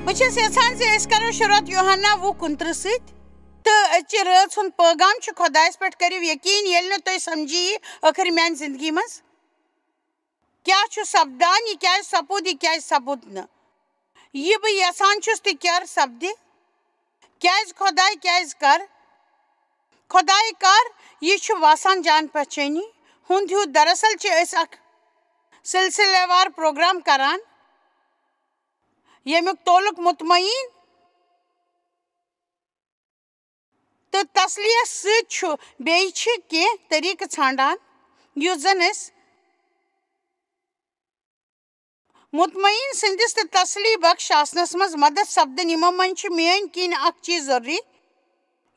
بچس یژھان زِ أسۍ کرو شروعات یوحنا 20:29 سۭتۍ تہٕ أزچہِ رٲژ ہُنٛد پیغام چھُ خۄدایس پٮ۪ٹھ کٔرِو یقیٖن ییٚلہِ نہٕ تُہۍ سمجھی ٲخٕر میانہِ زندگی منٛز کیٛاہ چھُ سپدان، یہِ کیٛازِ سپُد، یہِ کیٛازِ سپُد نہٕ، یہِ بہٕ یژھان چھُس تہِ کر سپدِ، کیٛازِ خۄداے کیٛازِ کر، خۄداے کر، یہِ چھُ واسان جان پہچٲنی ہُنٛد ہیوٗ. دراصل چھِ أسۍ اکھ سلسلہٕ وار پروگرام کران ییٚمیُک تعلق مطمعین تہٕ تسلیس سۭتۍ چھُ. بیٚیہِ چھِ کینٛہہ طریٖقہٕ ژھانڈان یُس زن أسۍ مطمعین سٕنٛدِس تہٕ تسلی بخش آسنس منٛز مدد سپدن. یِمو منٛز چھِ میٲنۍ کِنۍ اکھ چیٖز ضروٗری.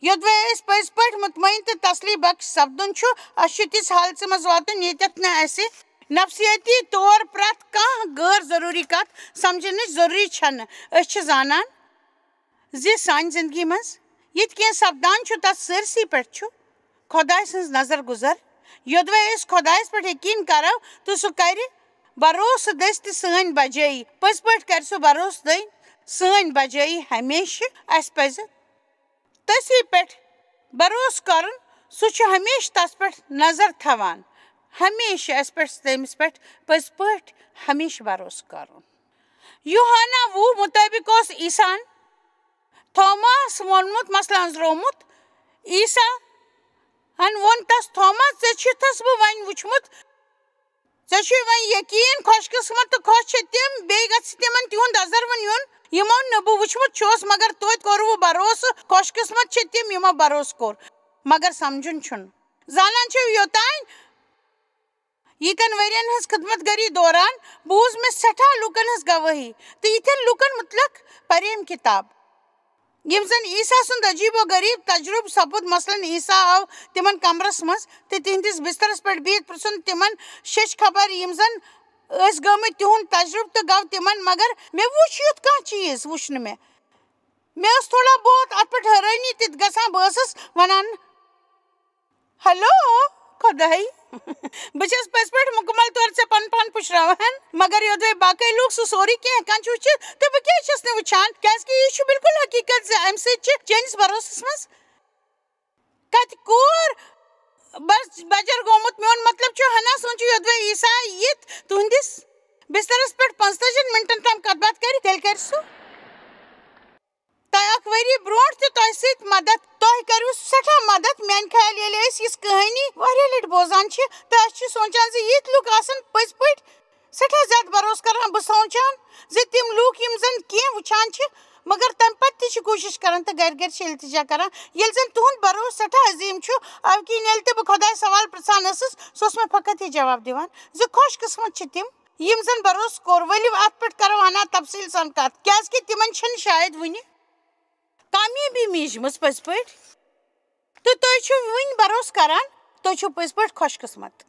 یوٚدوے أسۍ پٔزۍ پٲٹھۍ مطمعین تہٕ تسلی بخش سپدُن چھُ، اَسہِ چھُ تِژھ حالژٕ منٛز واتُن ییٚتٮ۪تھ نہٕ اَسہِ نفسیٲتی طور پرٛٮ۪تھ کانٛہہ غٲر ضروٗری کتھ سمجھنٕچ ضروٗری چھنہٕ. أسۍ چھِ زانان زِ سانہِ زندگی منٛز یِتہِ کینٛہہ سپدان چھُ تتھ سٲرسٕے پٮ۪ٹھ چھُ خۄداے سٕنٛز نظر گُزر. یوٚدوے أسۍ خۄدایس پٮ۪ٹھ یقیٖن کرو تہٕ سُہ کرِ بھروسہٕ دٔسۍ تہِ سٲنۍ بجٲیی. پٔزۍ پٲٹھۍ کرِ سُہ بھروسہٕ دٔنۍ سٲنۍ بجٲیی ہمیشہٕ. اَسہِ پزِ تٔسی پٮ۪ٹھ بھروسہٕ کرُن. سُہ چھُ ہمیشہٕ تس پٮ۪ٹھ نظر تھاوان. ہمیشہٕ اَسہِ پٮ۪ٹھ تٔمِس پٮ۪ٹھ پٔزۍ پٲٹھۍ ہمیشہٕ بھروسہٕ کرُن. یوحنا 20 مُطٲبِق اوس عیسان تھوماہس ووٚنمُت، مسلہٕ أنٛزرومُت. عیسا ہن ووٚن تس، تھوما ژےٚ چھُتھس بہٕ وۄنۍ وٕچھمُت، ژےٚ چھُے وۄنۍ یقیٖن. خۄش قٕسمت تہٕ خۄش چھِ تِم، بیٚیہِ گژھِ تِمن تِہُنٛد عزروُن یُن یِمو نہٕ بہٕ وٕچھمُت چھُس مگر توتہِ کوٚروٕ بھروسہٕ. خۄش قٕسمت چھِ تِم یِمو بھروسہٕ کوٚر مگر سمجھُن چھُنہٕ. زانان چھِو یوٚتانۍ ییٖتٮ۪ن ؤرین ہٕنٛز خدمت گٔری دوران بوٗز مےٚ سٮ۪ٹھاہ لُکن ہٕنٛز گوٲہی تہٕ یِتھٮ۪ن لُکن مُتعلق پریم کِتاب یِم زن عیسا سُنٛد عجیٖب و غریٖب تجرُبہٕ سپُد. مثلاً عیسا آو تِمن کمرس منٛز تہٕ تِہنٛدِس بسترس پٮ۪ٹھ بِہِتھ پرژھُن تِمن شیٚچھِ خبر یِم زن ٲسۍ گٔمٕتۍ تِہُنٛد تجرُبہٕ تہٕ گوٚو تِمن. مگر مےٚ وُچھ یُتھ کانٛہہ چیٖز وُچھ نہٕ مےٚ ٲس تھوڑا بہت اتھ پٮ۪ٹھ حٲرٲنی تہِ گژھان. بہٕ ٲسٕس ونان ہیلو خۄداے بہٕ چھس پٔزۍ پٲٹھۍ مُکمل طور ژےٚ پنُن پان پُشراوان، مگر یوٚدوے باقٕے لُکھ سُہ سورُے کینٛہہ ہٮ۪کان چھِ وٕچھِتھ تہٕ بہٕ کیٛازِ چھس نہٕ وٕچھان؟ کیٛازِکہِ یہِ چھُ بالکُل حقیٖقت زِ امہِ سۭتۍ چھِ چٲنِس بھروسس منٛز کتہِ کوٗر بجر گوٚمُت. میون مطلب چھُ ہنا سوٗنٛچِو یوٚدوے عیسا یِتھ تُہنٛدِس بسترس پٮ۪ٹھ 45 مِنٹن تام کتھ باتھ کرِ تیٚلہِ کرِ سُہ تۄہہِ 1 ؤری برونٛٹھ تہِ تۄہہِ سۭتۍ مدد. تۄہہِ کروٕ سٮ۪ٹھاہ مدد. میانہِ خیال ییٚلہِ أسۍ یِژھ کہانی واریاہ لٹہِ بوزان چھِ تہٕ أسۍ چھِ سونٛچان زِ یِتھۍ لُکھ آسن پٔزۍ پٲٹھۍ سٮ۪ٹھاہ زیادٕ بھروسہٕ کران. بہٕ سونٛچان زِ تِم لُکھ یِم زن کینٛہہ وٕچھان چھِ مگر تمہِ پتہٕ تہِ چھِ کوٗشش کران تہٕ گرِ گرِ چھِ التجا کران. ییٚلہِ زن تُہُنٛد بھروسہٕ سٮ۪ٹھاہ عظیٖم چھُ. اَوٕ کِنۍ ییٚلہِ تہِ بہٕ خۄداے سوال پرژھان ٲسٕس سُہ اوس مےٚ فقط یہِ جواب دِوان زِ خۄش قٕسمت چھِ تِم یِم زن بھروسہٕ کوٚر. ؤلِو اتھ پٮ۪ٹھ کرو ہنا تفصیٖل سان کتھ کیٛازِکہِ تِمن چھنہٕ شاید وُنہِ کامیٲبی میٖجمٕژ پٔزۍ پٲٹھۍ تہٕ تُہۍ چھِو وُنہِ بھروسہٕ کران. تُہۍ چھِو پٔزۍ پٲٹھۍ خۄش قٕسمت.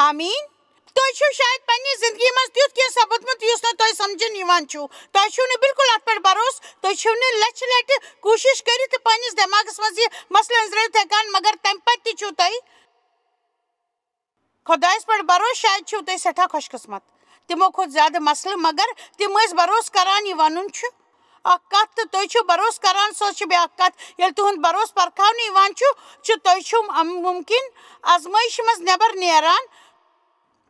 آمیٖن. تُہۍ چھِو شاید پننہِ زندگی منٛز تیُتھ کینٛہہ سپُدمُت یُس نہٕ تۄہہِ سمجھنہٕ یِوان چھُ. تۄہہِ چھُو نہٕ بالکُل اتھ پٮ۪ٹھ بھروسہٕ. تُہۍ چھِو نہٕ لچھِ لٹہِ کوٗشش کٔرِتھ تہٕ پننِس دٮ۪ماغس منٛز یہِ مسلہٕ أنٛزرٲوِتھ ہٮ۪کان مگر تمہِ پتہٕ تہِ چھُو تۄہہِ خۄدایس پٮ۪ٹھ بھروسہٕ. شاید چھِو تُہۍ سٮ۪ٹھاہ خۄش قٕسمت. تِمو کھۄتہٕ زیادٕ مسلہٕ مگر تِم ٲسۍ بھروسہٕ کران. یہِ ونُن چھُ اکھ کتھ تہٕ تُہۍ چھِو بھروسہٕ کران سۄ چھِ بیٛاکھ کتھ. ییٚلہِ تُہُنٛد بھروسہٕ پرکھاونہٕ یِوان چھُ تُہۍ چھِو مُمکِن آزمٲیشہِ منٛز نٮ۪بر نیران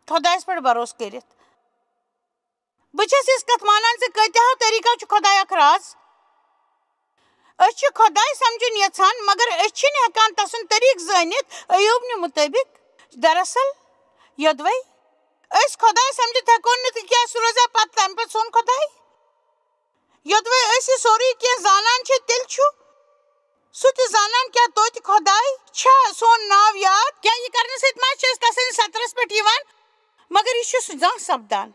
خۄدایس پٮ۪ٹھ بھروسہٕ کٔرِتھ. بہٕ چھس یِژھ کتھ مانان زِ کۭتیاہو طٔریٖقو چھُ خۄداے اکھ راز. أسۍ چھِ خۄداے سمجھُن یژھان مگر أسۍ چھِنہٕ ہٮ۪کان تسُنٛد طٔریٖقہٕ زٲنِتھ. ایوٗبنہِ مُطٲبِق دراصل یوٚدوے أسۍ خۄداے سمجھِتھ ہٮ۪کو نہٕ تہٕ کیٛاہ سُہ روزیا پتہٕ تمہِ پتہٕ سون خۄداے؟ یوٚدوے أسۍ یہِ سورُے کینٛہہ زانان چھِ تیٚلہِ چھُ سُہ تہِ زانان. کیٛاہ توتہِ خۄداے چھا سون ناو یاد؟ کیٛاہ یہِ کرنہٕ سۭتۍ ما چھِ أسۍ تسٕنٛدِس سترس پٮ۪ٹھ یِوان؟ مگر یہِ چھُ سُہ زانٛہہ سپدان.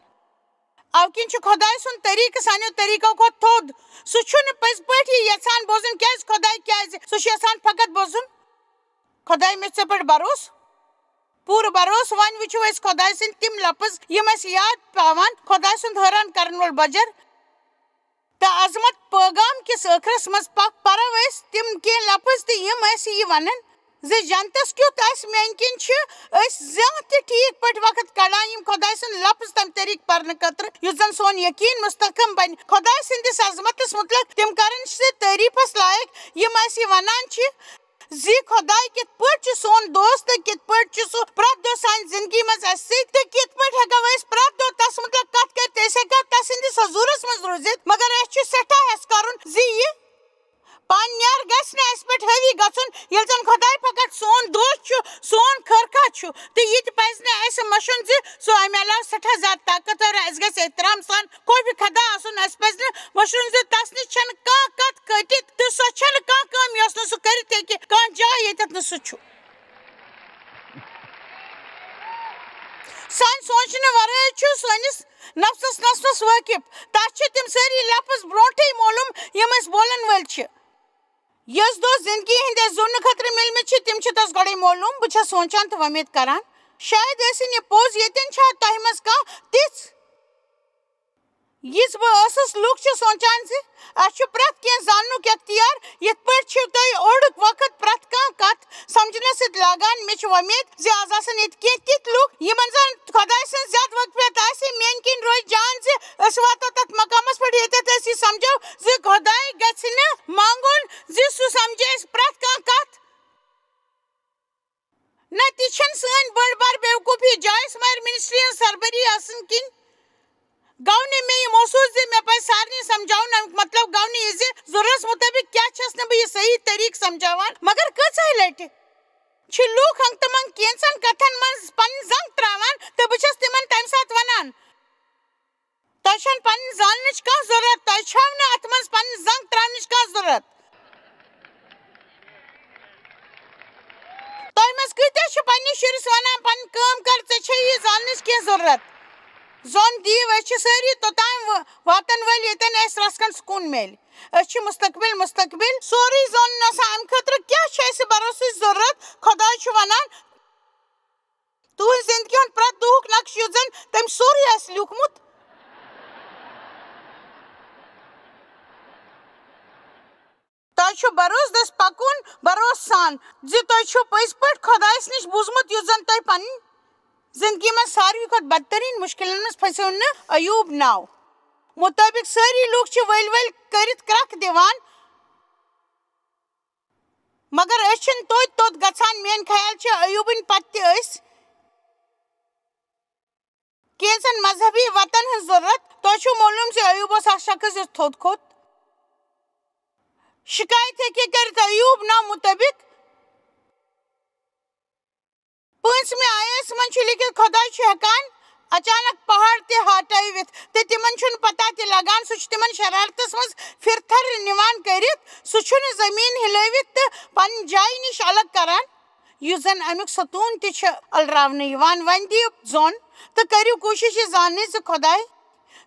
اَوٕ کِنۍ چھُ خۄداے سُنٛد طٔریٖقہٕ سانیو طٔریٖقو کھۄتہٕ تھوٚد. سُہ چھُنہٕ پٔزۍ پٲٹھۍ یہِ یژھان بوزُن کیٛازِ خۄداے کیٛازِ سُہ چھُ یژھان فقط بوزُن خۄداے مےٚ چھُ ژےٚ پٮ۪ٹھ بھروسہٕ، پوٗرٕ بھروسہٕ. وۄنۍ وٕچھو أسۍ خۄداے سٕنٛدۍ تِم لفظ یِم أسۍ یاد پاوان. خۄداے سُنٛد حٲران کرن وول بجر تہٕ عظمت پیغام کِس ٲخرس منٛز پرو أسۍ تِم کینٛہہ لفظ تہٕ یِم أسۍ یہِ ونان زِ جنتس کیُتھ آسہِ میٛانہِ کِنۍ چھِ أسۍ زانٛہہ تہِ ٹھیٖک پٲٹھۍ وقت کڑان یِم خۄداے سُنٛد لفظ تَمہِ طریٖقہٕ پرنہٕ خٲطرٕ یُس زن سون یقیٖن مستحکم بنہِ خۄداے سٕنٛدِس عظمتس مُتعلق تِم کرن سُہ تعریٖفس لایق یِم اَسہِ یہِ وَنان چھِ زِ خۄداے کِتھ پٲٹھۍ چھُ سون دوست تہٕ کِتھ پٲٹھۍ چھُ سُہ پرٛٮ۪تھ دۄہ سانہِ زندگی منٛز اَسہِ سۭتۍ تہٕ کِتھ پٲٹھۍ ہٮ۪کو أسۍ پرٛٮ۪تھ دۄہ تس مُتعلق کتھ کٔرِتھ أسۍ ہٮ۪کو تس سٕنٛدِس حضوٗرس منٛز روٗزِتھ مگر اَسہِ چھُ سٮ۪ٹھاہ حٮ۪س کرُن زِ یہِ پانیار گژھِ نہٕ اَسہِ پٮ۪ٹھ حٲوی گژھُن ییٚلہِ زن خۄداے فقط سون دوست چھُ سون خٲرخواہ چھُ تہٕ یہِ تہِ پزِ نہٕ اَسہِ مشُن زِ سُہ امہِ علاوٕ سٮ۪ٹھاہ زیادٕ طاقتور اَسہِ گژھِ احترام سان خوفہِ خدا آسُن اَسہِ پزِ نہٕ مشُن زِ تس نِش چھنہٕ کانٛہہ کتھ کھٔٹِتھ تہٕ سۄ چھنہٕ کانٛہہ کٲم یۄس نہٕ سُہ کٔرِتھ ہیٚکہِ کانٛہہ جاے ییٚتٮ۪تھ نہٕ سُہ چھُ سانہِ سونٛچنہٕ ورٲے چھُ سٲنِس نفسس وٲقف تتھ چھِ تِم سٲری لفظ برونٛٹھٕے معلوٗم یِم أسۍ بولن وٲلۍ چھِ یۄس دۄہ زندگی ہٕنٛدۍ اَسہِ زوننہٕ خٲطرٕ مِلمٕتۍ چھِ تِم چھِ تس گۄڈے معلوٗم بہٕ چھس سونٛچان تہٕ وۄمید کران شاید ٲسِنۍ یہِ پوٚز ییٚتٮ۪ن چھا تۄہہِ منٛز کانٛہہ تِژھ یِژھ بہٕ ٲسٕس لُکھ چھِ سونٛچان زِ اَسہِ چھُ پرٛٮ۪تھ کینٛہہ زاننُک اختیار یِتھ پٲٹھۍ چھِو تُہۍ اوٚڑُک وقت پرٛٮ۪تھ کانٛہہ کتھ سمجھنس سۭتۍ لاگان مےٚ چھِ وۄمید زِ آز آسن ییٚتہِ کینٛہہ تِتھۍ لُکھ یِمن زن خۄداے سٕنٛز زیادٕ وٲقفیت آسہِ میٛانہِ کِنۍ روزِ جان زِ أسۍ واتو تتھ مقامس پٮ۪ٹھ ییٚتٮ۪تھ أسۍ یہِ سمجھو زِ خۄداے گژھِ نہٕ منٛگُن زِ سُہ سمجھِ اَسہِ پرٛٮ۪تھ کانٛہہ کتھ نہ تہِ چھنہٕ سٲنۍ بٔڑ بار بیوقوٗفی جایس مگر منسٹری ہٕنٛز سربرٲہی آسنہٕ کِنۍ گوٚو نہٕ مےٚ یہِ محسوٗس زِ مےٚ پزِ سارنٕے سمجھاوُن امیُک مطلب گوٚو نہٕ یہِ زِ ضروٗرتس مُطٲبق کیٛاہ چھس نہٕ بہٕ یہِ صحیح طریٖقہٕ سمجھاوان مگر کۭژاہ لٹہِ چھِ لُکھ ہنٛگہٕ تہٕ منٛگہٕ کینٛژن کتھن منٛز پنٕنۍ زنٛگ تراوان تہٕ بہٕ چھس تِمن تمہِ ساتہٕ ونان تۄہہِ چھنہٕ پنٕنۍ زاننٕچ کانٛہہ ضروٗرت تۄہہِ چھو نہٕ اتھ منٛز پنٕنۍ زنٛگ تراونٕچ کانٛہہ ضروٗرت تۄہہِ منٛز کۭتیاہ چھِ پننِس شُرِس ونان پنٕنۍ کٲم کر ژےٚ چھے یہِ زاننٕچ کینٛہہ ضروٗرت زوٚن دِیِو أسۍ چھِ سٲری توٚتام واتن وٲلۍ ییٚتٮ۪ن اَسہِ رسکن سکوٗن میلہِ أسۍ چھِ مستقبل سورُے زانُن آسان امہِ خٲطرٕ کیٛاہ چھُ اَسہِ بروسٕچ ضروٗرت خۄداے چھُ ونان تُہنٛزِ زندگی ہُنٛد پرٛٮ۪تھ دۄہُک نقشہٕ یُس زن تٔمۍ سورُے آسہِ لیوٗکھمُت تۄہہِ چھُ بروسہٕ دٔسۍ پکُن بروسہٕ سان زِ تۄہہِ چھُو پٔزۍ پٲٹھۍ خۄدایس نِش بوٗزمُت یُس زن تۄہہِ پنٕنۍ زندگی منٛز ساروٕے کھۄتہٕ بدتریٖن مُشکِلن منٛز پھسیو نہٕ ایوٗب ناو مُطٲبق سٲری لُکھ چھِ ؤلۍ کٔرِتھ کرٛکھ دِوان مگر أسۍ چھِنہٕ توٚت گژھان میٲنۍ خیال چھِ ایوٗبٕنۍ پتہٕ تہِ ٲسۍ کینٛژن مذہبی وتن ہٕنٛز ضروٗرت تۄہہِ چھُو معلوٗم زِ ایوٗب اوس اکھ شخص یُس تھوٚد کھوٚت شِکایت ہیٚکہِ کٔرِتھ ایوٗب ناو مُطٲبق 5مہِ آیس منٛز چھُ لیٖکھِتھ خۄداے چھُ ہٮ۪کان اچانک پہاڑ تہِ ہٹٲوِتھ تہٕ تِمن چھُنہٕ پتہ تہِ لگان سُہ چھُ تِمن شرارتس منٛز پھِرتھر نِوان کٔرِتھ سُہ چھُنہٕ زٔمیٖن ہِلٲوِتھ تہٕ پننہِ جایہِ نِش الگ کران یُس زن امیُک ستوٗن تہِ چھُ ألراونہٕ یِوان وۄنۍ دِیِو زوٚن تہٕ کٔرِو کوٗشش یہِ زاننٕچ زِ خۄداے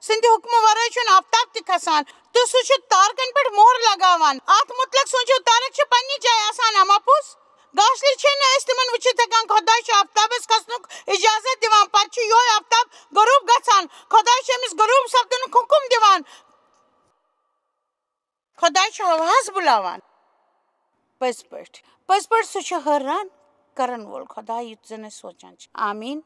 سٕنٛدِ حُکمہٕ ورٲے چھُنہٕ آفتاب تہِ کھسان تہٕ سُہ چھُ تارکن پٮ۪ٹھ مۄہر لگاوان اتھ مُتعلق سوٗنچِو تارک چھِ پننہِ جایہِ آسان اما پوٚز گاسلہِ چھِنہٕ أسۍ تِمن وٕچھِتھ ہٮ۪کان خۄداے چھُ آفتابس کھسنُک اِجازت دِوان پتہٕ چھُ یِہوے آفتاب غروٗب گژھان خۄداے چھُ أمِس غروٗب سپدنُک حُکُم دِوان خۄداے چھُ ہواہس بُلاوان پٔزۍ پٲٹھۍ سُہ چھُ حٲران کرن وول خۄداے یُتھ زن أسۍ سونٛچان چھِ آمیٖن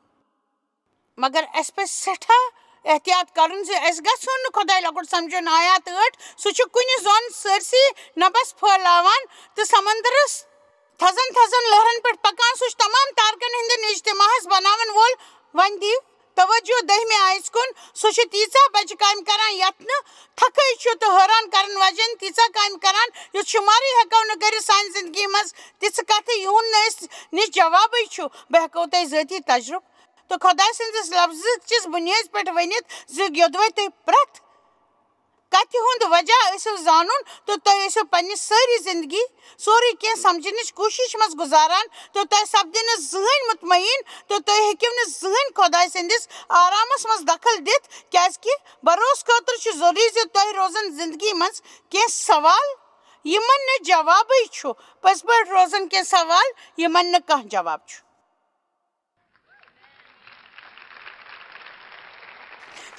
مگر اَسہِ پزِ سٮ۪ٹھاہ احتِیاط کرُن زِ أسۍ گژھو نہٕ خۄداے لۄکُٹ سمجھُن آیات 8 سُہ چھُ کُنہِ زوٚن سٲرسٕے نبس پھٔہلاوان تہٕ سمندرس تھزن لہرن پٮ۪ٹھ پکان سُہ چھُ تمام تارکن ہٕنٛدٮ۪ن اجتماعس بناون وول وۄنۍ دِیِو توجہ 10مہِ آیژ کُن سُہ چھُ تیٖژاہ بجہِ کامہِ کران یتھ نہٕ تھکھٕے چھُ تہٕ حٲران کرن واجٮ۪ن تیٖژاہ کامہِ کران یُتھ شُمارٕے ہٮ۪کو نہٕ کٔرِتھ سانہِ زندگی منٛز تِژھٕ کتھٕ یِہُنٛد نہٕ أسۍ نِش جوابٕے چھُ بہٕ ہٮ۪کو تۄہہِ ذٲتی تجرُبہٕ تہٕ خۄداے سٕنٛدِس لفظٕچِس بُنیٲدِ پٮ۪ٹھ ؤنِتھ زِ یوٚدوے تُہۍ پرٛٮ۪تھ کتھِ ہُنٛد وجہ ٲسِو زانُن تہٕ تُہۍ ٲسِو پننہِ سٲری زندگی سورُے کینٛہہ سمجھنٕچ کوٗشش منٛز گُزاران تہٕ تۄہہِ سپدِ نہٕ زٕہٕنۍ مطمعین تہٕ تُہۍ ہیٚکِو نہٕ زٕہٕنۍ خۄداے سٕنٛدِس آرامس منٛز دخل دِتھ کیٛازِ کہِ بروسہٕ خٲطرٕ چھُ ضروٗری زِ تۄہہِ روزن زندگی منٛز کینٛہہ سوال یِمن نہٕ جوابٕے چھُ پٔزۍ پٲٹھۍ روزن کینٛہہ سوال یِمن نہٕ کانٛہہ جواب چھُ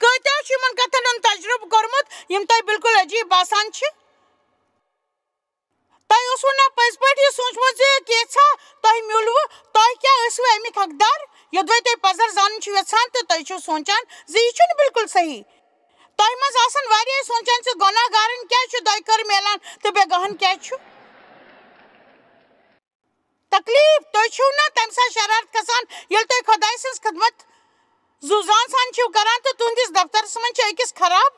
کۭتیاہ چھُ یِمن کتھن ہُنٛد تجرُبہٕ کوٚرمُت یِم تۄہہِ بِلکُل عجیٖب باسان چھِ تۄہہِ اوسوٕ نا پٔزۍ پٲٹھۍ یہِ سوٗنٛچمُت زِ کینٛژھا امیک حقدار یودوے تُہۍ پزر زانُن چھِو یژھان تہٕ تُہۍ چھِو سونٛچان زِ یہِ چھُنہٕ بالکل صحیح تۄہہِ منٛز آسن واریاہ سونٛچان زِ گۄناہ گارن کیٛاہ چھُ دۄیہِ خٲر میلان تہٕ بے گاہن کیٛاہ چھُ تکلیٖف تُہۍ چھِو نا تمہِ ساتہٕ شرارت کھسان ییٚلہِ تُہۍ خۄداے سٕنٛز خدمت زُزان سان چھِو کران تہٕ تُہنٛدِس دفترس منٛز چھِ أکِس خراب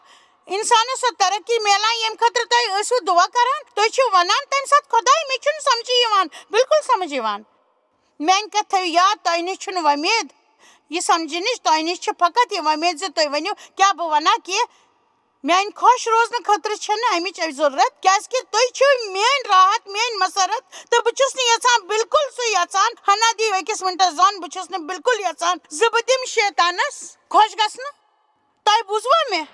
انسانس سۄ ترقی میلان ییٚمہِ خٲطرٕ تُہۍ ٲسوٕ دُعا کران تُہۍ چھِو ونان تمہِ ساتہٕ خۄداے مےٚ چھُنہٕ سمجھی یِوان بالکل سمجھ یِوان میانہِ کتھ تھٲیِو یاد تۄہہِ نِش چھُنہٕ وۄمید یہِ سمجھنٕچ تۄہہِ نِش چھِ فقط یہِ وۄمید زِ تُہۍ ؤنِو کیٛاہ بہٕ ونہا کینٛہہ میانہِ خۄش روزنہٕ خٲطرٕ چھنہٕ امِچ ضروٗرت کیازِ کہِ تُہۍ چھِو میٲنۍ راحت میٲنۍ مسرت تہٕ بہٕ چھُس نہٕ یژھان بالکل سُہ یژھان ہنا دِیِو أکِس مِنٹس زن بہٕ چھُس نہٕ بالکل یژھان زِ بہٕ دِمہٕ شیطانس خۄش گژھنہٕ تۄہہِ بوٗزوا مےٚ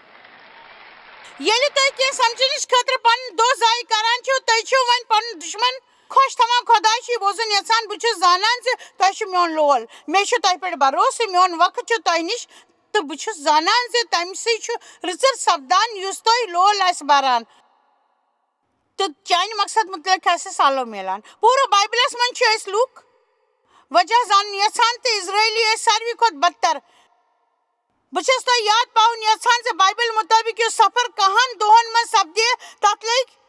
ییٚلہِ تُہۍ کینٛہہ سمجھنٕچ خٲطرٕ پنُن دۄہ ضایہِ کران چھِو تُہۍ چھِو وۄنۍ پنُن دُشمن خۄش تھاوان خۄداے چھُ یہِ بوزُن یژھان بہٕ چھُس زانان زِ تۄہہِ چھُ میون لول مےٚ چھُ تۄہہِ پٮ۪ٹھ بروسہٕ میون وقت چھُ تۄہہِ نِش تہٕ بہٕ چھُس زانان زِ تمہِ سۭتۍ چھُ رٕژر سپدان یُس تۄہہِ لول آسہِ بران تہٕ چانہِ مقصد متعلق آسہِ سالو میلان پوٗرٕ بایبلس منٛز چھِ أسۍ لُکھ وجہ زانُن یژھان تہٕ اسرٲیلی ٲسۍ ساروی کھۄتہٕ بدتر بہٕ چھَس تۄہہِ یاد پاوُن یژھان زِ بایبل مُطٲبق یُس سفر کہن دۄہن منٛز سپدِ تتھ لٔگۍ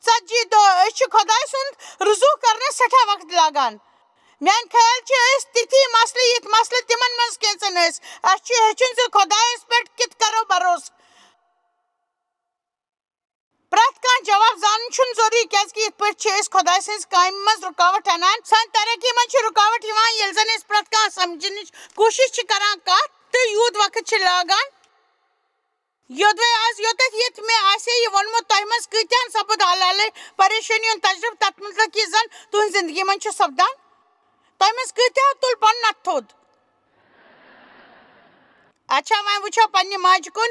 40 دۄہ أسۍ چھِ خۄداے سُنٛد رُزوٗ کرنس سٮ۪ٹھاہ وقت لاگان میانہِ خیال چھِ أسۍ تِتھی مسلہٕ یِتھ مسلہٕ تِمن منٛز کینٛژن ٲسۍ اسہِ چھُ ہیٚچھُن زِ خۄدایس پٮ۪ٹھ کِتھ کرو بروسہٕ پرٛٮ۪تھ کانٛہہ جواب زانُن چھُنہٕ ضروٗری کیازِ کہِ یِتھ پٲٹھۍ چھِ أسۍ خۄداے سٕنٛزِ کامہِ منٛز رُکاوٹ انان سانہِ ترقی منٛز چھِ رُکاوٹ یِوان ییٚلہِ زن أسۍ پرٛٮ۪تھ کانٛہہ سمجھنٕچ کوٗشش چھِ کران کتھ تہٕ یوٗت وقت چھِ لاگان یودوے آز یوتتھ ییٚتہِ مےٚ آسہِ یہِ ووٚنمُت تۄہہِ منٛز کۭتیاہن سپُد حال حالٕے پریشٲنی ہُنٛد تجرُبہٕ تتھ متعلق یُس زن تُہنٛزِ زندگی منٛز چھُ سپدان تۄہہِ منٛز کۭتیاہو تُل پنُن اتھٕ تھوٚد اچھا وۄنۍ وٕچھو پننہِ ماجہِ کُن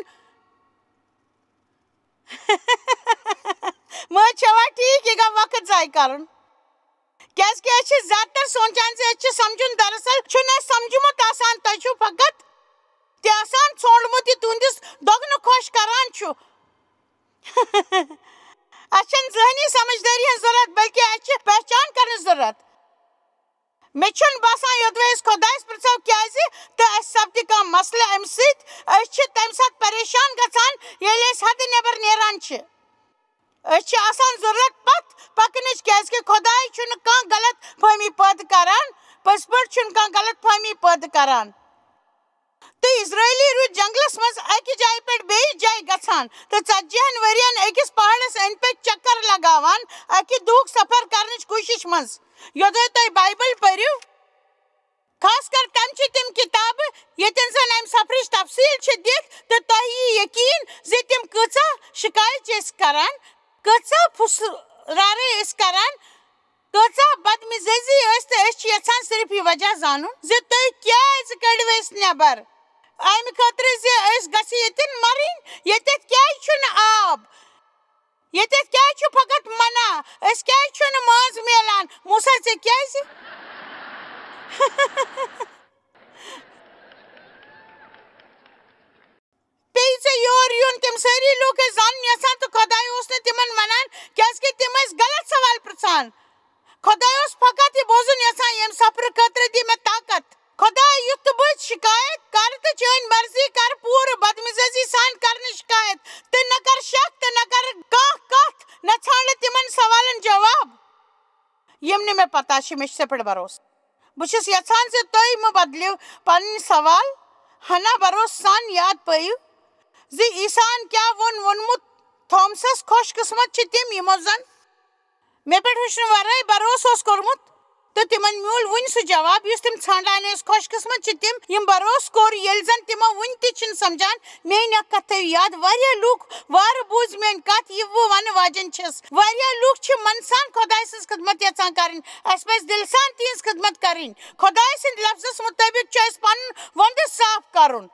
مٲج چھوا ٹھیٖک یہِ گوٚو وقت ضایہِ کرُن کیازِ کہِ أسۍ چھِ زیادٕ تر سونٛچان زِ أسۍ چھِ سمجھُن دراصل چھُنہٕ اَسہِ سمجھمُت آسان تۄہہِ چھُو فقط تہِ آسان ژھونٛڈمُت یہِ تُہنٛدِس دۄگنہٕ خۄش کران چھُ اَسہِ چھنہٕ ذہنی سمجھدٲری ہٕنٛز ضروٗرت بلکہِ اَسہِ چھِ پہچان کرنٕچ ضروٗرت مےٚ چھُنہٕ باسان یوٚدوے أسۍ خۄدایس پرژھو کیازِ تہٕ اَسہِ سپدِ کانٛہہ مسلہٕ امہِ سۭتۍ أسۍ چھِ تمہِ ساتہٕ پریشان گژھان ییٚلہِ أسۍ حدٕ نٮ۪بر نیران چھِ أسۍ چھِ آسان ضروٗرت پتھ پکنٕچ کیازِ کہِ خۄداے چھُنہٕ کانٛہہ غلط فہمی پٲدٕ کران پٔزۍ پٲٹھۍ چھُنہٕ کانٛہہ غلط فہمی پٲدٕ کران تہٕ اسرٲیلی روٗدۍ جنگلس منٛز اکہِ جایہِ پٮ۪ٹھ بیٚیِس جایہِ گژھان تہٕ 40 ؤرین أکِس پہاڑس أنٛدۍ پٔکۍ چکر لگاوان اکہِ دۄہُک سفر کرنٕچ کوٗشش منٛز یوٚدوے تُہۍ بایبل پٔرِو خاص کر تمچہِ تِم کِتابہٕ ییٚتٮ۪ن زن امہِ سفرٕچ تفصیٖل چھِ دِتھ تہٕ تۄہہِ یی یقیٖن زِ تِم کۭژاہ شکایت چھِ أسۍ کران کۭژاہ پھُسرارے ٲسۍ کران کۭژاہ بدمزٲجی ٲسۍ تہٕ أسۍ چھِ یژھان صرف یہِ وجہ زانُن زِ تُہۍ کیازِ کٔڑِو أسۍ نٮ۪بر امہِ خٲطرٕ زِ أسۍ گژھِ ییٚتٮ۪ن مرٕنۍ ییٚتٮ۪تھ کیازِ چھُنہٕ آب ییٚتٮ۪تھ کیازِ چھُ فقط منا أسۍ کیازِ چھُنہٕ ماز میلان موسا ژےٚ کیازِ پیٚیہِ ژےٚ یور یُن تِم سٲری لوٗکھ ٲسۍ زانُن یژھان تہٕ خۄداے اوس نہٕ تِمن ونان کیازِ کہِ تِم ٲسۍ غلط سوال پرژھان خۄداے اوس فقط یہِ بوزُن یژھان ییٚمہِ سفرٕ خٲطرٕ دِ مےٚ طاقت خۄداے یُتھ تہٕ بہٕ شکایت کرٕ تہٕ چٲنۍ مرضی کر پوٗرٕ بدمزٲجی سان کرنٕچ شکایت تہٕ نہ کر شک تہٕ نہ کر کانٛہہ کتھ نہ ژھانڈٕ تِمن سوالن جواب یِم نہٕ مےٚ پتہ چھِ مےٚ چھُ ژےٚ پٮ۪ٹھ بروسہٕ بہٕ چھُس یژھان زِ تُہۍ مہٕ بدلِو پنٕنۍ سوال ہنا بروسہٕ سان یاد پٲیِو زِ عیٖساہن کیٛاہ ووٚنمُت تھومسس خۄش قٕسمت چھِ تِم یِمو زن مےٚ پٮ۪ٹھ وٕچھنہٕ ورٲے بروسہٕ اوس کوٚرمُت تہٕ تِمن میوٗل وُنہِ سُہ جواب یُس تِم ژھانڈان ٲسۍ خۄش قٕسمت چھِ تِم یِم بروسہٕ کوٚر ییٚلہِ زن تِمو وُنہِ تہِ چھِنہٕ سمجان میٲنۍ اکھ کتھ تھٲیِو یاد واریاہ لُکھ وارٕ بوٗزۍ میٲنۍ کتھ یہِ بہٕ ونہٕ واجٮ۪ن چھَس واریاہ لُکھ چھِ من سان خۄداے سٕنٛز خدمت یژھان کرٕنۍ اسہِ پزِ دِلہٕ سان تِہنٛز خدمت کرٕنۍ خۄداے سٕنٛدِ لفظس مُطٲبق چھُ اسہِ پنُن وۄندٕ صاف کرُن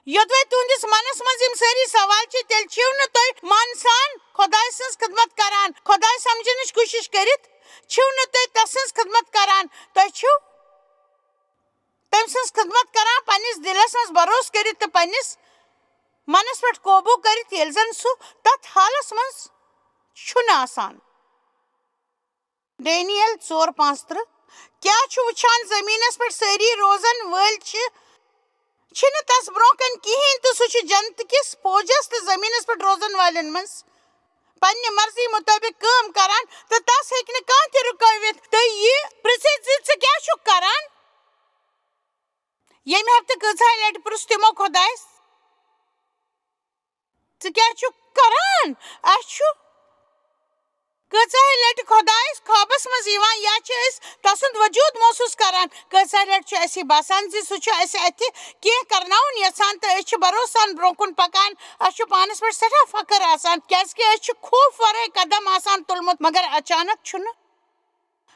یوٚدوے تُہنٛدِس منس منٛز یِم سٲری سوال چھِ تیٚلہِ چھِو نہٕ تُہۍ من سان خۄداے سٕنٛز خدمت کران خۄداے سمجھنٕچ کوٗشش کٔرِتھ چھِو نہٕ تُہۍ تس سٕنٛز خدمت کران تُہۍ چھِو تٔمۍ سٕنٛز خدمت کران پننِس دِلس منٛز بروسہٕ کٔرِتھ تہٕ پننِس منس پٮ۪ٹھ قوبوٗ کٔرِتھ ییٚلہِ زن سُہ تتھ حالس منٛز چھُنہٕ آسان ڈینیل 4:35 کیا چھو وچھان زمینس پر ساری روزن ول چھنہ تس برونٛہہ کن کہین تو سہ چھ جنت کس فوجس تو زمینس پر روزن والن من پنہ مرضی مطابق کام کران تو تس ہیکہ نہ کانٛہہ تہ رکٲوِتھ تو یہ پرژھِتھ زِ ژٕ کیٛاہ چھُکھ کران. ییٚمہِ ہفتہٕ کۭژاہ لٹہِ پرُژھ تِمو خۄدایس ژٕ کیٛاہ چھُکھ کران. اسہِ چھُ کۭژاہ لٹہِ خۄدایس خوابس منٛز یِوان یا چھِ أسۍ تسُنٛد وجوٗد محسوٗس کران. کۭژاہ لٹہِ چھُ اسہِ باسان زِ سُہ چھُ اسہِ اتہِ کینٛہہ کرناوُن یژھان تہٕ أسۍ چھِ بھروسہٕ سان برونٛہہ کُن پکان. اسہِ چھُ پانس پٮ۪ٹھ سٮ۪ٹھاہ فخر آسان کیازِ کہِ أسۍ چھِ خوف ورٲے قدم آسان تُلمُت مگر اچانک چھُنہٕ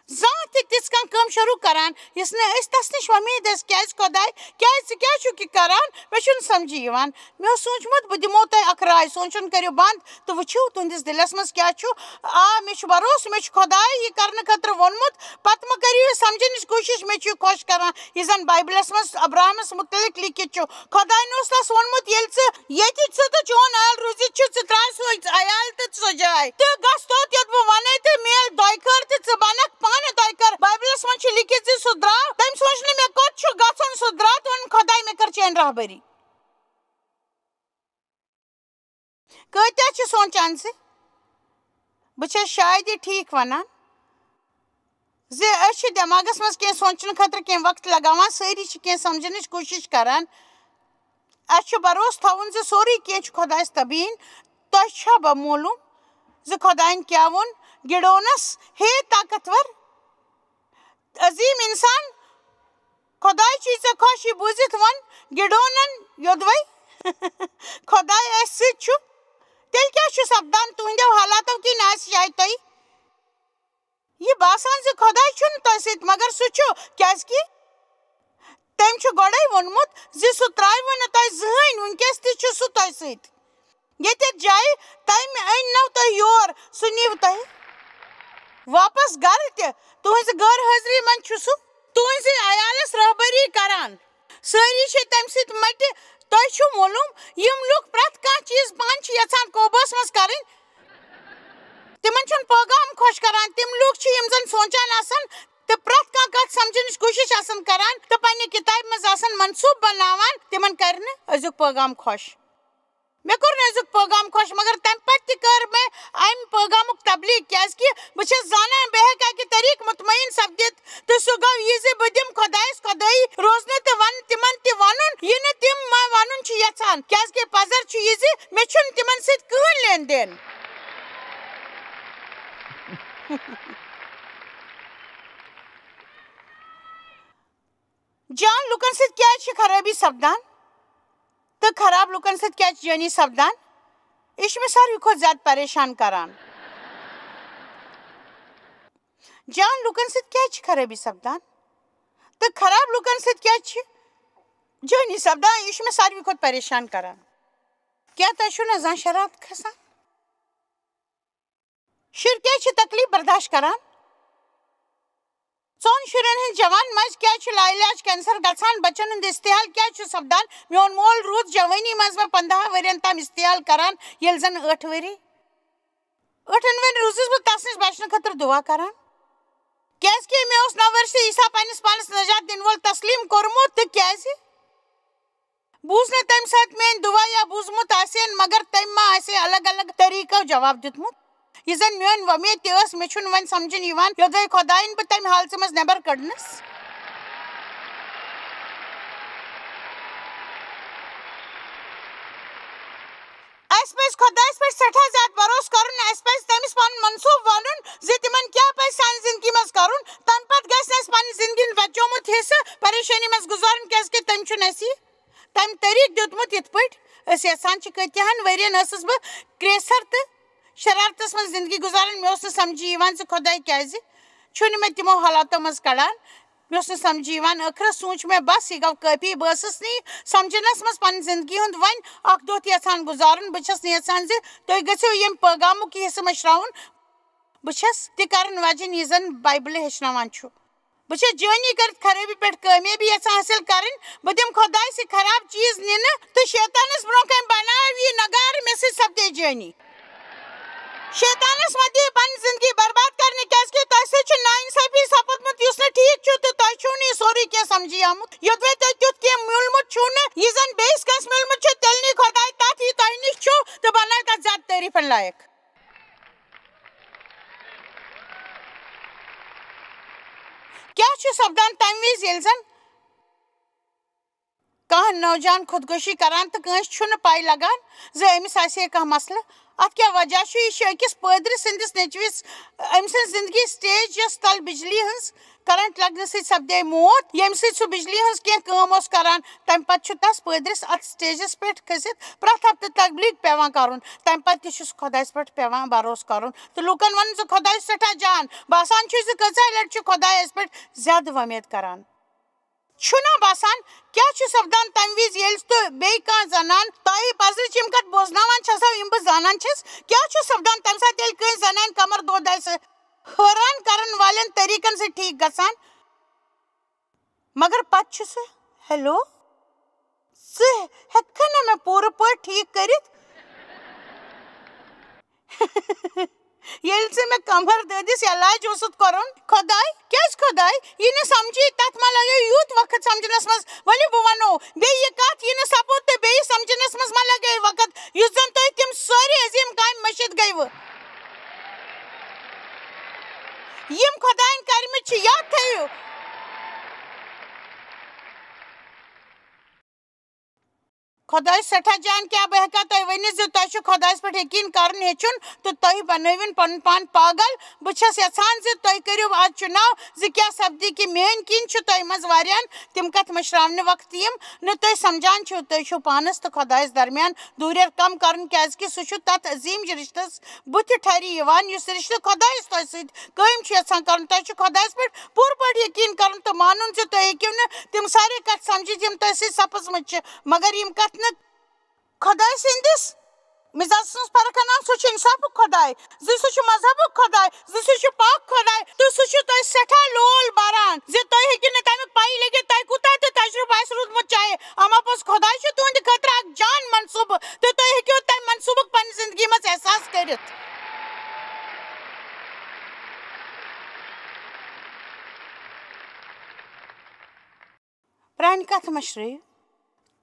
زانٛہہ تہِ تِژھ کانٛہہ کٲم شروٗع کران یُس نہٕ أسۍ تس نِش وۄمید ٲسۍ. کیازِ خۄداے کیازِ ژٕ کیٛازِ چھُکھ یہِ کران مےٚ چھُنہٕ سمجھی یِوان. مےٚ اوس سوٗنٛچمُت بہٕ دِمو تۄہہِ اکھ راے. سونٛچُن کٔرِو بنٛد تہٕ وٕچھِو تُہنٛدِس دِلس منٛز کیٛاہ چھُ. مےٚ چھُ بھروسہٕ مےٚ چھُ خۄداے یہِ کرنہٕ خٲطرٕ ووٚنمُت. پتہٕ مہ کٔرِو یہِ سمجھنٕچ کوٗشش مےٚ چھُ یہِ خۄش کران یہِ زن بایبلس منٛز ابراہمس متعلق لیکھِتھ چھُ. خۄداین اوس تس ووٚنمُت ییٚلہِ ژٕ ییٚتہِ ژٕ تہٕ چون عیال روٗزِتھ چھُ ژٕ ترٛاو سُہ عیال تہٕ سۄ جاے تہٕ گژھ توٚت یوٚت بہٕ ونَے تہٕ میل دۄیہِ خٲر تہٕ ژٕ بنکھ پانہٕ دۄیہِ خٲر. بایبلس منٛز چھُ لیکھِتھ زِ سُہ درٛاو تٔمۍ سوٗنٛچ نہٕ مےٚ کوٚت چھُ گژھُن سُہ درٛاو تہٕ ووٚن خۄداے مےٚ کٔر چٲنۍ رہبری. کۭتیاہ چھِ سونٛچان زِ بہٕ چھس شاید یہِ ٹھیٖک ونان زِ أسۍ چھِ دٮ۪ماغس منٛز کینٛہہ سونٛچنہٕ خٲطرٕ کینٛہہ وقت لگاوان. سٲری چھِ کینٛہہ سمجھنٕچ کوٗشش کران. اسہِ چھُ بھروسہٕ تھاوُن زِ سورُے کینٛہہ چھُ خۄدایس تبیٖن. تۄہہِ چھا بمولوٗم زِ خۄداین کیٛاہ ووٚن گِڈونس. ہے طاقتور عظیٖم انسان خۄداے چھُے ژےٚ خۄش یہِ بوٗزِتھ ووٚن گِڈونن یوٚدوے خۄداے اسہِ سۭتۍ چھُ تیٚلہِ کیٛاہ چھُ سپدان تُہنٛدیو حالاتو کِنۍ آسہِ شاید تۄہہِ یہِ باسان زِ خۄداے چھُنہٕ تۄہہِ سۭتۍ مگر سُہ چھُ کیازِ کہِ تٔمۍ چھُ گۄڈے ووٚنمُت زِ سُہ ترٛاوِوٕ نہٕ تۄہہِ زٕہٕنۍ. وٕنکیٚس تہِ چھُ سُہ تۄہہِ سۭتۍ ییٚتٮ۪تھ جایہِ تٔمۍ أنۍنو تۄہہِ یور سُہ نِیِو تۄہہِ واپس گرٕ تہِ. تُہنٛزِ غٲر حٲضری منٛز چھُ سُہ تُہنٛزِ عیالس رہبری کران. سٲری چھِ تمہِ سۭتۍ مٹہِ. تۄہہِ چھُو معلوٗم یِم لُکھ پرٛٮ۪تھ کانٛہہ چیٖز پانہٕ چھِ یژھان قوبوٗوس منٛز کرٕنۍ. تِمن چھُنہٕ پیغام خۄش کران. تِم لُکھ چھِ یِم زن سونٛچان آسان تہٕ پرٛٮ۪تھ کانٛہہ کتھ سمجھنٕچ کوٗشش آسان کران تہٕ پننہِ کِتابہِ منٛز آسان منصوٗبہٕ بناوان. تِمن کرِ نہٕ أزیُک پیغام خۄش. مےٚ کوٚر نہٕ أزیُک پیغام خۄش مگر تمہِ پتہٕ تہِ کٔر مےٚ امہِ پیغامُک تبلیٖغ کیازِ کہِ بہٕ چھس زانان بہٕ ہیٚکہٕ اکہِ طریٖقہٕ مطمعین سپدِتھ تہٕ سُہ گوٚو یہِ زِ بہٕ دِمہٕ خۄدایس خۄدٲیی روزنہٕ تہٕ ونہٕ تِمن تہِ ونُن یہِ نہٕ تِم ونُن چھِ یژھان کیازِ کہِ پزر چھُ یہِ زِ مےٚ چھُنہٕ تِمن سۭتۍ کٕہٕنۍ لین دین. جان لُکن سۭتۍ کیازِ چھِ خرٲبی سپدان تہٕ خراب لُکن سۭتۍ کیازِ چھِ جٲنی سپدان یہِ چھُ مےٚ ساروٕے کھۄتہٕ زیادٕ پریشان کران. جان لُکن سۭتۍ کیازِ چھِ خرٲبی سپدان تہٕ خراب لُکن سۭتۍ کیازِ چھِ جٲنی سپدان یہِ چھُ مےٚ ساروٕے کھۄتہٕ پریشان کران. کیٛاہ تۄہہِ چھُو نہ زانٛہہ شرارت کھسان؟ شُرۍ کیازِ چھِ تکلیٖف برداشت کران؟ ژۄن شُرٮ۪ن ہٕنٛدۍ جوان ماجہِ کیازِ چھُ لاعلاج کینسر گژھان؟ بچن ہُنٛد استحال کیازِ چھُ سپدان؟ میون مول روٗد جوٲنی منٛز مےٚ 15 ؤرین تام استحال کران ییٚلہِ زن 8 ؤری. 8 ؤرۍ روٗزٕس بہٕ تس نِش بچنہٕ خٲطرٕ دُعا کران کیازِ کہِ مےٚ اوس 9 ؤرشہِ عیٖسا پننِس پانس نجات دِنہٕ وول تسلیٖم کوٚرمُت تہٕ کیازِ بوٗز نہٕ تمہِ ساتہٕ میٲنۍ دُعا یا بوٗزمُت آسہِ مگر تٔمۍ ما آسہِ الگ الگ طٔریٖقو جواب دیُتمُت. یہِ زن میٲنۍ وۄمید تہِ ٲس مےٚ چھُنہٕ وۄنۍ سمجھنہٕ یِوان یوٚدوے خۄداین بہٕ تمہِ حالژٕ منٛز نٮ۪بر کٔڑنس. اسہِ پزِ خۄدایس پٮ۪ٹھ سٮ۪ٹھاہ زیادٕ بھروسہٕ کرُن. اسہِ پزِ تٔمِس پنُن منصوٗبہٕ ونُن زِ تِمن کیٛاہ پزِ سانہِ زندگی منٛز کرُن. تمہِ پتہٕ گژھِ نہٕ اسہِ پننہِ زندگی ہُنٛد بچومُت حصہٕ پریشٲنی منٛز گُزارُن کیازِ کہِ تٔمۍ چھُنہٕ اسہِ تمہِ طریٖقہٕ دیُتمُت یِتھ پٲٹھۍ أسۍ یژھان چھِ. کۭتیاہن ؤرین ٲسٕس بہٕ کرٛیسر تہٕ شرارتس منٛز زندگی گُزاران. مےٚ اوس نہٕ سمجھی یِوان زِ خۄداے کیازِ چھُنہٕ مےٚ تِمو حالاتو منٛز کڑان. مےٚ اوس نہٕ سمجھی یِوان. ٲخرس سوٗنٛچ مےٚ بس یہِ گوٚو کٲفی. بہٕ ٲسٕس نہٕ یہِ سمجھنس منٛز پننہِ زندگی ہُنٛد وۄنۍ اکھ دۄہ تہِ یژھان گُزارُن. بہٕ چھس نہٕ یژھان زِ تُہۍ گٔژھِو ییٚمہِ پیغامُک یہِ حصہٕ مٔشراوُن. بہٕ چھس تہِ کرن واجیٚنۍ یہِ زن بایبلہِ ہیٚچھناوان چھُ. بہٕ چھس جٲنی کٔرِتھ خرٲبی پٮ۪ٹھ کامیٲبی یژھان حٲصِل کرٕنۍ. بہٕ دِمہٕ خۄداے سۭتۍ خراب چیٖز نِنہٕ تہٕ شیطانس برونٛہہ کنہِ بناو یہِ نگارٕ مےٚ سۭتۍ سپدے جٲنی. شیطانس مہ دِیِو پنٕنۍ زندگی برباد کرنہِ کیازِ کہِ تۄہہِ سۭتۍ چھُ نااِنصٲفی سپُدمُت یُس نہٕ ٹھیٖک کیا چھُ سپدان تمہِ وِزِ ییٚلہِ زن کانٛہہ نوجوان خودکشی کران تہٕ کٲنٛسہِ چھُنہٕ پاے لگان زِ أمِس آسہِ ہے کانٛہہ مسلہٕ اتھ کیٛاہ وجہ چھُ یہِ چھُ أکِس پٲدرِ سٕنٛدِس نیٚچوِس أمۍ سٕنٛز زندگی سٹیج یۄس تل بجلی ہٕنٛز کرنٹ لگنہٕ سۭتۍ سپدے موت ییٚمہِ سۭتۍ سُہ بجلی ہٕنٛز کینٛہہ کٲم اوس کران تمہِ پتہٕ چھُ تس پٲدرِس اتھ سٹیجس پٮ۪ٹھ کھٔسِتھ پرٛٮ۪تھ ہفتہٕ تبلیغ پیٚوان کرُن تمہِ پتہٕ تہِ چھُس خۄدایس پٮ۪ٹھ پیٚوان بروسہٕ کرُن تہٕ لوٗکن ونُن زِ خۄداے چھُ سٮ۪ٹھاہ جان باسان چھُ زِ کۭژاہ لٹہِ چھُ خۄداے اسہِ پٮ۪ٹھ زیادٕ وۄمید کران چھُنا باسان کیٛاہ چھُ سپدان تمہِ وِزِ ییٚلہِ تہٕ بیٚیہِ کانٛہہ زنان تۄہہِ پزرٕچ یِم کتھ بوزناوان چھسو یِم بہٕ زانان چھس کیٛاہ چھُ سپدان تمہِ ساتہٕ ییٚلہِ کٲنٛسہِ زنانہِ کمر دود آسہِ حٲران کرن والٮ۪ن طریٖقن سۭتۍ ٹھیٖک گژھان مگر پتہٕ چھُ سُہ ہیلو ژٕ ہیٚککھا نا مےٚ پوٗرٕ پٲٹھۍ ٹھیٖک کٔرِتھ ییٚلہِ ژٕ مےٚ کمر دٲدِس علاج اوسُتھ کرُن خۄداے کیٛازِ خۄداے یہِ نہٕ سمجھی تتھ ما لگیو یوٗت وقت سمجھنس منٛز ؤلِو بہٕ ونو بیٚیہِ یہِ کتھ یہِ نہٕ سپُد تہٕ بیٚیہِ سمجھنس منٛز ما لگیو وقت یُس زن تۄہہِ تِم سٲری عظیٖم کامہِ مٔشِتھ گٔیوٕ یِم خۄدایَن کرِمٕتۍ چھِ یاد تھٲیِو خۄداے سٮ۪ٹھاہ جان کیٛاہ بہٕ ہیٚکا تۄہہِ ؤنِتھ زِ تۄہہِ چھُ خۄدایس پٮ۪ٹھ یقیٖن کرُن ہیٚچھُن تہٕ تُہۍ بنٲوِن پنُن پان پاگل بہٕ چھس یژھان زِ تُہۍ کٔرِو آز چُناو زِ کیٛاہ سپدِ کہِ میٲنۍ کِنۍ چھُ تۄہہِ منٛز واریاہن تِم کتھٕ مٔشراونہٕ وقتہٕ یِم نہٕ تُہۍ سمجھان چھِو تُہۍ چھِو پانس تہٕ خۄدایس درمیان دوٗریر کم کرُن کیٛازِ کہِ سُہ چھُ تتھ عظیٖم رشتس بُتھِ ٹھرِ یِوان یُس رشتہٕ خۄدایس تۄہہِ سۭتۍ قٲیِم چھُ یژھان کرُن تۄہہِ چھُ خۄدایس پٮ۪ٹھ پوٗرٕ پٲٹھۍ یقیٖن کرُن تہٕ مانُن زِ تُہۍ ہیٚکِو نہٕ تِم سارے کتھٕ سمجھِتھ یِم تۄہہِ سۭتۍ سپٕزمٕژ چھِ مگر یِم کتھٕ نہٕ خۄداے سٕنٛدِس مِزاجس منٛز فرق انان سُہ چھُ انصافُک خۄداے زِ سُہ چھُ مذہبُک خۄداے زِ سُہ چھُ پاک خۄداے تہٕ سُہ چھُ تۄہہِ سٮ۪ٹھاہ لول بران زِ تُہۍ ہیٚکِو نہٕ تمیُک پایی لٔگِتھ تۄہہِ کوٗتاہ تہِ تجرُبہٕ آسہِ روٗدمُت چاہے اما پوٚز خۄداے چھُ تُہنٛدِ خٲطرٕ اکھ جان منصوٗبہٕ تہٕ تُہۍ ہیٚکِو تمہِ منصوٗبُک پننہِ زندگی منٛز احساس کٔرِتھ پرانہِ کتھٕ مٔشرٲیِو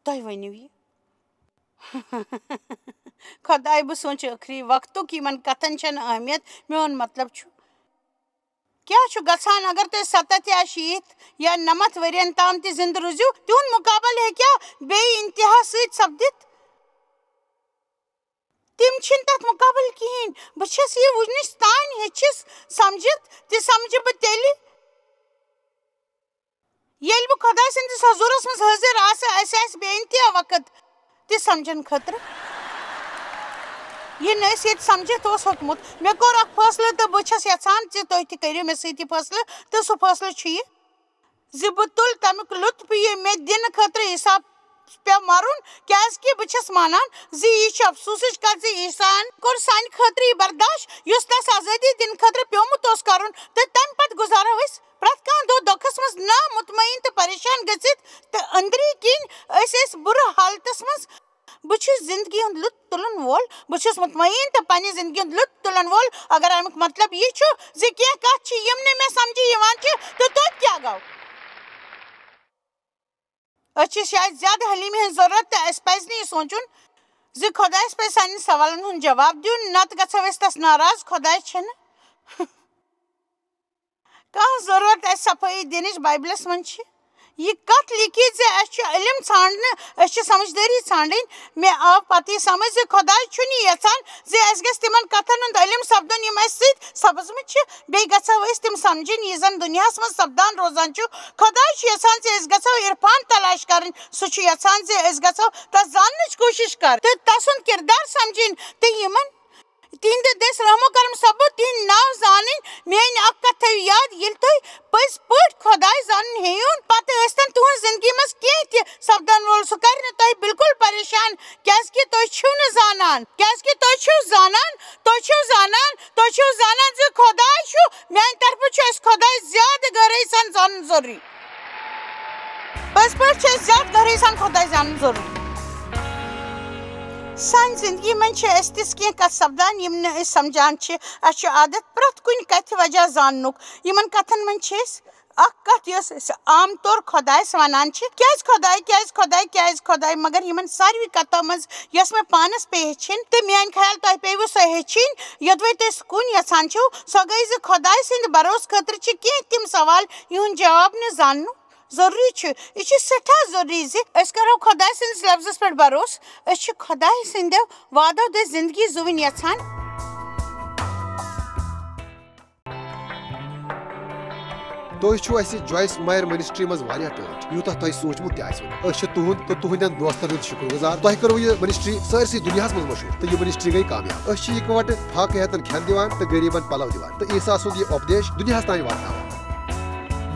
تُہۍ ؤنِو یہِ خۄداے بہٕ سونٛچہٕ ٲخری وقتُک یِمن کتھن چھنہٕ اہمیت میون مطلب چھُ کیٛاہ چھُ گژھان اگر تُہۍ 70 یا 60 یا 90 ؤرین تام تہِ زِندٕ روٗزِو تِہُنٛد مُقابلہٕ ہیٚکیٛاہ بیٚیہِ انتہا سۭتۍ سپدِتھ تِم چھِنہٕ تتھ مُقابلہٕ کِہیٖنۍ بہٕ چھس یہِ وُنِس تانۍ ہیٚچھِس سمجھِتھ تہِ سمجھٕ بہٕ تیٚلہِ ییٚلہِ بہٕ خۄداے سٕنٛدِس حضوٗرس منٛز حٲضِر آسہٕ اسہِ آسہِ بے انتہا وقت تہِ سمجھن خٲطرٕ یہِ نہٕ أسۍ ییٚتہِ سمجھِتھ اوس ہیوٚکمُت مےٚ کوٚر اکھ فٲصلہٕ تہٕ بہٕ چھس یژھان زِ تُہۍ تہِ کٔرِو مےٚ سۭتۍ یہِ فٲصلہٕ تہٕ سُہ فٲصلہٕ چھُ یہِ زِ بہٕ تُلہٕ تمیُک لُطف یہِ مےٚ دِنہٕ خٲطرٕ عیٖسا پیٚو مرُن کیٛازِ کہِ بہٕ چھس مانان زِ یہِ چھِ افسوٗسٕچ کتھ زِ عیٖساہن کوٚر سانہِ خٲطرٕ یہِ برداش یُس تس آزٲدی دِنہٕ خٲطرٕ پیومُت اوس کرُن تہٕ تمہِ پتہٕ گُزارو أسۍ پرٛٮ۪تھ کانٛہہ دۄہ دۄکھس منٛز نا مطمعین تہٕ پریشان گٔژھِتھ تہٕ أنٛدری کِنۍ أسۍ ٲسۍ بُرٕ حالتس منٛز بہٕ چھُس زندگی ہُنٛد لُطف تُلن وول بہٕ چھُس مطمعین تہٕ پننہِ زندگی ہُنٛد لُطف تُلن وول اگر امیُک مطلب یہِ چھُ زِ کینٛہہ کتھ چھِ یِم نہٕ مےٚ سمجھی یِوان چھِ تہٕ توتہِ کیٛاہ گوٚو أسۍ چھِ شاید زیادٕ حلیٖمی ہٕنٛز ضروٗرت تہٕ اسہِ پزِ نہٕ یہِ سونٛچُن زِ خۄدایس پزِ سانٮ۪ن سوالن ہُنٛد جواب دیُن نتہٕ گژھو أسۍ تس ناراض خۄداے چھنہٕ کانٛہہ ضروٗرت اسہِ صفٲیی دِنٕچ بایبلس منٛز چھِ یہِ کتھ لیکھِتھ زِ اسہِ چھُ علم ژھانڈنہٕ أسۍ چھِ سمجھدٲری ژھانڈٕنۍ مےٚ آو پتہٕ یہِ سمجھ زِ خۄداے چھُنہٕ یہِ یژھان زِ اسہِ گژھِ تِمن کتھن ہُنٛد علم سپدُن یِم اسہِ سۭتۍ سپٕزمٕژ چھِ بیٚیہِ گژھو أسۍ تِم سمجھِنۍ یہِ زن دُنیاہس منٛز سپدان روزان چھُ خۄداے چھُ یژھان زِ أسۍ گژھو عرفان تلاش کرٕنۍ سُہ چھُ یژھان زِ أسۍ گژھو تس زاننٕچ کوٗشش کرٕنۍ تہٕ تسُنٛد کِردار سمجھِنۍ تہٕ یِمن تِہنٛدِ دٔسۍ رحمو کرم سپُد تِہنٛدۍ ناو زانٕنۍ میٲنۍ اکھ کتھ تھٲیِو یاد ییٚلہِ تُہۍ پٔزۍ پٲٹھۍ خۄداے زانُن ہیٚیِو پتہٕ ٲسۍتن تُہنٛز زندگی منٛز کینٛہہ تہِ سپدن وول سُہ کرِ نہٕ تۄہہِ بِلکُل پریشان کیٛازِ کہِ تُہۍ چھِو نہٕ زانان تُہۍ چھِو زانان زِ خۄداے چھُ میانہِ طرفہٕ چھُ اسہِ خۄداے زیادٕ گہرٲیی سان زانُن ضروٗری پٔزۍ پٲٹھۍ چھُ اسہِ زیادٕ گہرٲیی سان خۄداے زانُن ضروٗری سانہِ زندگی منٛز چھِ اسہِ تِژھ کینٛہہ کتھٕ سپدان یِم نہٕ أسۍ سمجھان چھِ اسہِ چھُ عادت پرٛٮ۪تھ کُنہِ کتھِ وجہ زاننُک یِمن کتھن منٛز چھِ أسۍ کت یس عام طور خدائس ونان کیاز خدائے کیاز خدائے کیاز خدائے مگر یمن ساروی کتو مز یس میں پانس پہ ہیچن تو میان خیال تہ پیو سہ ہیچن یوتوے تس کن یژھان چھو سو گئی ز خدائے سند بروس خاطر کی تم سوال یہن جواب نہ زانو ضروری یہ سٹھا ضروری زس کرو خدا سندس لفظس پہ بروس اس خدا سندو وعدو دس زندگی زون یژھان تُہۍ چھِو اَسہِ جویس مایر منسٹری منٛز واریاہ ٹٲٹھۍ یوٗتاہ تۄہہِ سوٗنٛچمُت تہِ آسِوٕ نہٕ أسۍ چھِ تُہُنٛد تہٕ تُہنٛدٮ۪ن دوستن ہُنٛد شُکر گُزار تۄہہِ کٔرٕو یہِ منسٹری سٲرسٕے دُنیاہس منٛز مشہوٗر تہٕ یہِ منسٹری گٔے کامیاب أسۍ چھِ اِکوٹہٕ فاقہٕ ہٮ۪تن کھٮ۪ن دِوان تہٕ غریٖبن پلو دِوان تہٕ عیٖسا سُنٛد یہِ اُپدیش دُنیاہس تانۍ واتناوان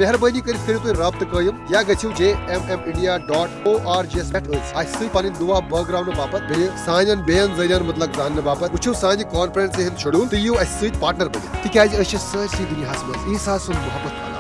مہربٲنی کٔرِتھ کٔرِو تُہۍ رٲبطہٕ قٲیِم یا گٔژھِو jmmindia.org یس پٮ۪ٹھ اَسہِ سۭتۍ پنٕنۍ دُعا بٲگراونہٕ باپتھ بیٚیہِ سانٮ۪ن بیٚین ذٔریعن مُتعلق زاننہٕ باپتھ وٕچھِو سانہِ کانفرنسہِ ہُنٛد شڈوٗل تہٕ یِیِو اَسہِ سۭتۍ پارٹنر بٔنِتھ تِکیازِ أسۍ چھِ سٲرسٕے دُنیاہس منٛز عیٖسا سُنٛد محبت پھٔہلاوان